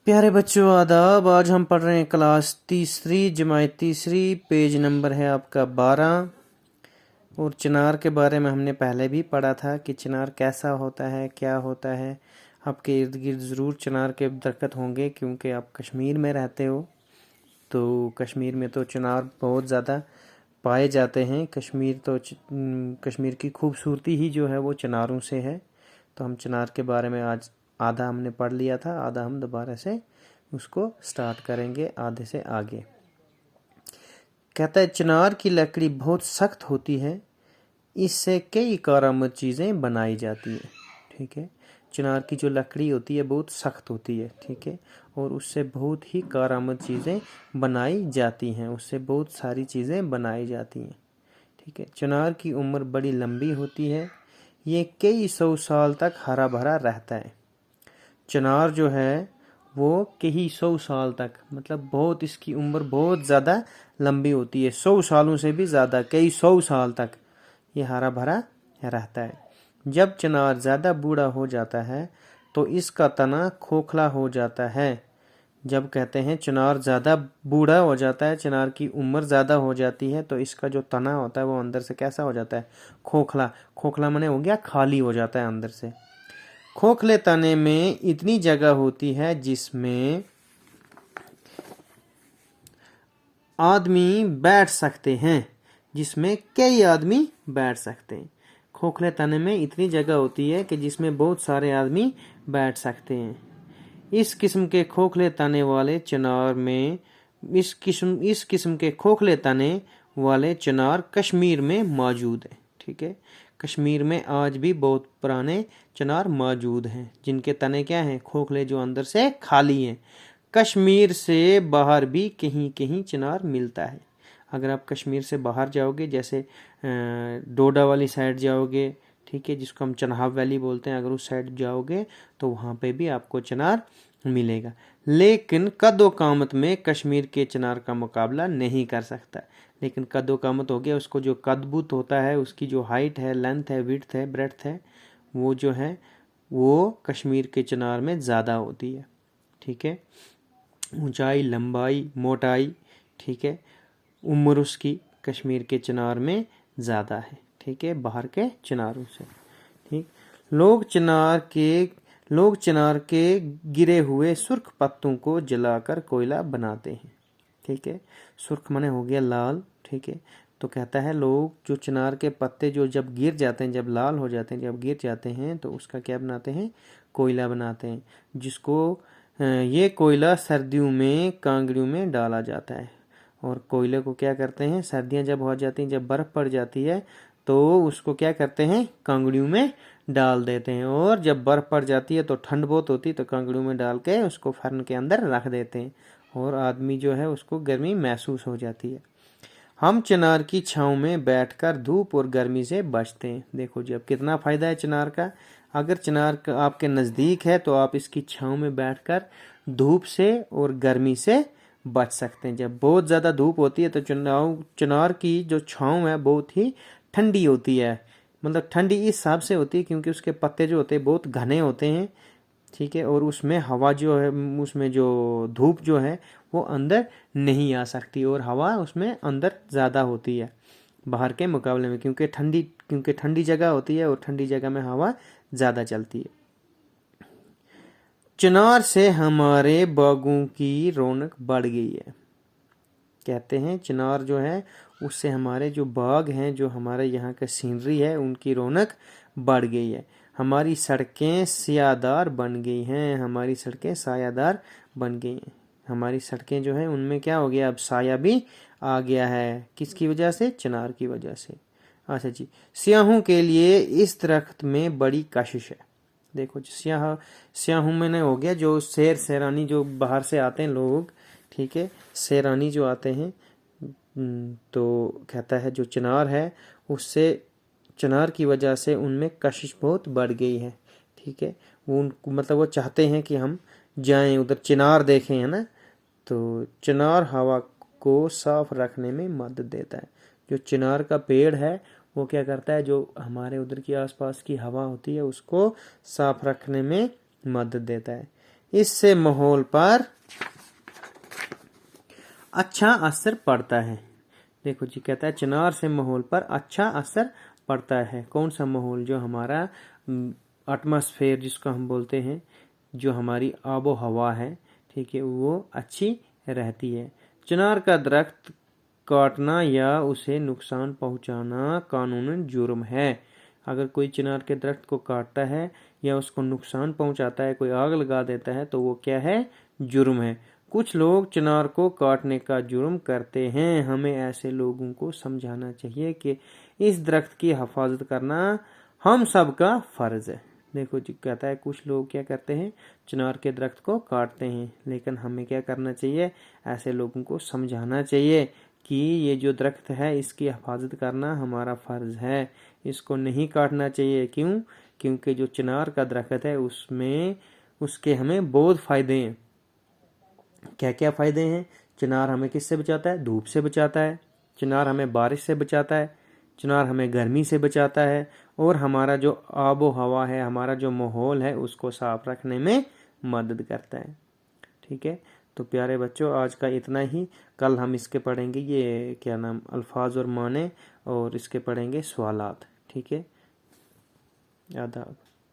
प्यारे बच्चों आदाब। आज हम पढ़ रहे हैं क्लास तीसरी जमात तीसरी। पेज नंबर है आपका 12। और चिनार के बारे में हमने पहले भी पढ़ा था कि चिनार कैसा होता है, क्या होता है। आपके इर्द गिर्द ज़रूर चिनार के दरख्त होंगे क्योंकि आप कश्मीर में रहते हो। तो कश्मीर में तो चिनार बहुत ज़्यादा पाए जाते हैं। कश्मीर की खूबसूरती ही जो है वो चिनारों से है। तो हम चिनार के बारे में आज आधा हमने पढ़ लिया था, आधा हम दोबारा से उसको स्टार्ट करेंगे आधे से आगे। कहता है चिनार की लकड़ी बहुत सख्त होती है, इससे कई कारामद चीज़ें बनाई जाती है। ठीक है, चिनार की जो लकड़ी होती है बहुत सख्त होती है। ठीक है, और उससे बहुत ही कारामद चीज़ें बनाई जाती हैं, उससे बहुत सारी चीज़ें बनाई जाती हैं। ठीक है, चिनार की उम्र बड़ी लंबी होती है, ये कई सौ साल तक हरा भरा रहता है। चिनार जो है वो कई सौ साल तक, मतलब बहुत इसकी उम्र बहुत ज़्यादा लंबी होती है, 100 सालों से भी ज़्यादा, कई सौ साल तक ये हरा भरा रहता है। जब चिनार ज़्यादा बूढ़ा हो जाता है तो इसका तना खोखला हो जाता है। जब कहते हैं चिनार ज़्यादा बूढ़ा हो जाता है, चिनार की उम्र ज़्यादा हो जाती है, तो इसका जो तना होता है वो अंदर से कैसा हो जाता है? खोखला। खोखला माने हो गया खाली हो जाता है अंदर से। खोखले तने में इतनी जगह होती है जिसमें आदमी बैठ सकते हैं, जिसमें कई आदमी बैठ सकते हैं। खोखले तने में इतनी जगह होती है कि जिसमें बहुत सारे आदमी बैठ सकते हैं। इस किस्म के खोखले तने वाले चिनार में इस किस्म के खोखले तने वाले चिनार कश्मीर में मौजूद है। ठीक है, कश्मीर में आज भी बहुत पुराने चिनार मौजूद हैं जिनके तने क्या हैं? खोखले, जो अंदर से खाली हैं। कश्मीर से बाहर भी कहीं कहीं चिनार मिलता है। अगर आप कश्मीर से बाहर जाओगे, जैसे डोडा वाली साइड जाओगे, ठीक है, जिसको हम चनाब वैली बोलते हैं, अगर उस साइड जाओगे तो वहाँ पे भी आपको चिनार मिलेगा। लेकिन कद्दो कामत में कश्मीर के चिनार का मुकाबला नहीं कर सकता। लेकिन कद्दो कामत हो गया, उसको जो कदबूत होता है, उसकी जो हाइट है, लेंथ है, विड्थ है, ब्रेड्थ है, वो जो है वो कश्मीर के चिनार में ज़्यादा होती है। ठीक है, ऊंचाई, लंबाई, मोटाई, ठीक है, उम्र उसकी कश्मीर के चिनार में ज़्यादा है। ठीक है, बाहर के चिनारों से। ठीक, लोग चिनार के गिरे हुए सुर्ख पत्तों को जलाकर कोयला बनाते हैं। ठीक है, सुर्ख माने हो गया लाल। ठीक है, तो कहता है लोग जो चिनार के पत्ते जो जब गिर जाते हैं, जब लाल हो जाते हैं, जब गिर जाते हैं, तो उसका क्या बनाते हैं? कोयला बनाते हैं, जिसको ये कोयला सर्दियों में कांगड़ियों में डाला जाता है। और कोयले को क्या करते हैं? सर्दियाँ जब हो जाती हैं, जब बर्फ़ पड़ जाती है, तो उसको क्या करते हैं? कांगड़ियों में डाल देते हैं। और जब बर्फ़ पड़ जाती है तो ठंड बहुत होती है, तो कांगड़ियों में डाल के उसको फर्न के अंदर रख देते हैं, और आदमी जो है उसको गर्मी महसूस हो जाती है। हम चिनार की छाँव में बैठकर धूप और गर्मी से बचते हैं। देखो जी, अब कितना फ़ायदा है चिनार का। अगर चिनार आपके नज़दीक है तो आप इसकी छाँव में बैठकर धूप से और गर्मी से बच सकते हैं। जब बहुत ज़्यादा धूप होती है तो चिनार की जो छाँव है बहुत ही ठंडी होती है। मतलब ठंडी इस हिसाब से होती है क्योंकि उसके पत्ते जो होते हैं बहुत घने होते हैं। ठीक है, और उसमें हवा जो है, उसमें जो धूप जो है वो अंदर नहीं आ सकती, और हवा उसमें अंदर ज़्यादा होती है बाहर के मुकाबले में, क्योंकि ठंडी जगह होती है और ठंडी जगह में हवा ज़्यादा चलती है। चिनार से हमारे बागों की रौनक बढ़ गई है। कहते हैं चिनार जो है उससे हमारे जो बाग हैं, जो हमारे यहाँ का सीनरी है, उनकी रौनक बढ़ गई है। हमारी सड़कें सायादार बन गई हैं, हमारी सड़कें सायादार बन गई हैं। हमारी सड़कें जो हैं उनमें क्या हो गया? अब साया भी आ गया है। किसकी वजह से? चिनार की वजह से। अच्छा जी, स्याहों के लिए इस दरख्त में बड़ी कशिश है। देखो जी, स्याहों में ने हो गया जो सैरानी जो बाहर से आते हैं लोग, ठीक है, सैरानी जो आते हैं, तो कहता है जो चिनार है उससे, चिनार की वजह से उनमें कशिश बहुत बढ़ गई है। ठीक है, वो मतलब वो चाहते हैं कि हम जाएं उधर, चिनार देखें, है ना। तो चिनार हवा को साफ रखने में मदद देता है। जो चिनार का पेड़ है वो क्या करता है? जो हमारे उधर की आसपास की हवा होती है उसको साफ रखने में मदद देता है। इससे माहौल पर अच्छा असर पड़ता है। देखो जी, कहता है चिनार से माहौल पर अच्छा असर पड़ता है। कौन सा माहौल? जो हमारा एटमॉस्फेयर जिसको हम बोलते हैं, जो हमारी आबो हवा है, ठीक है, वो अच्छी रहती है। चिनार का दरख्त काटना या उसे नुकसान पहुंचाना कानूनन जुर्म है। अगर कोई चिनार के दरख्त को काटता है या उसको नुकसान पहुंचाता है, कोई आग लगा देता है, तो वो क्या है? जुर्म है। कुछ लोग चिनार को काटने का जुर्म करते हैं। हमें ऐसे लोगों को समझाना चाहिए कि इस दरख्त की हिफाजत करना हम सब का फर्ज है। देखो जी, कहता है कुछ लोग क्या करते हैं? चिनार के दरख्त को काटते हैं, लेकिन हमें क्या करना चाहिए? ऐसे लोगों को समझाना चाहिए कि ये जो दरख्त है इसकी हिफाजत करना हमारा फ़र्ज़ है, इसको नहीं काटना चाहिए। क्यों? क्योंकि जो चिनार का दरख्त है उसमें उसके हमें बहुत फ़ायदे हैं। क्या क्या फ़ायदे हैं? चिनार हमें किससे बचाता है? धूप से बचाता है। चिनार हमें बारिश से बचाता है। चिनार हमें गर्मी से बचाता है। और हमारा जो आबो हवा है, हमारा जो माहौल है, उसको साफ रखने में मदद करता है। ठीक है, तो प्यारे बच्चों, आज का इतना ही। कल हम इसके पढ़ेंगे, ये क्या नाम, अल्फाज और माने, और इसके पढ़ेंगे सवालात। ठीक है, आदाब।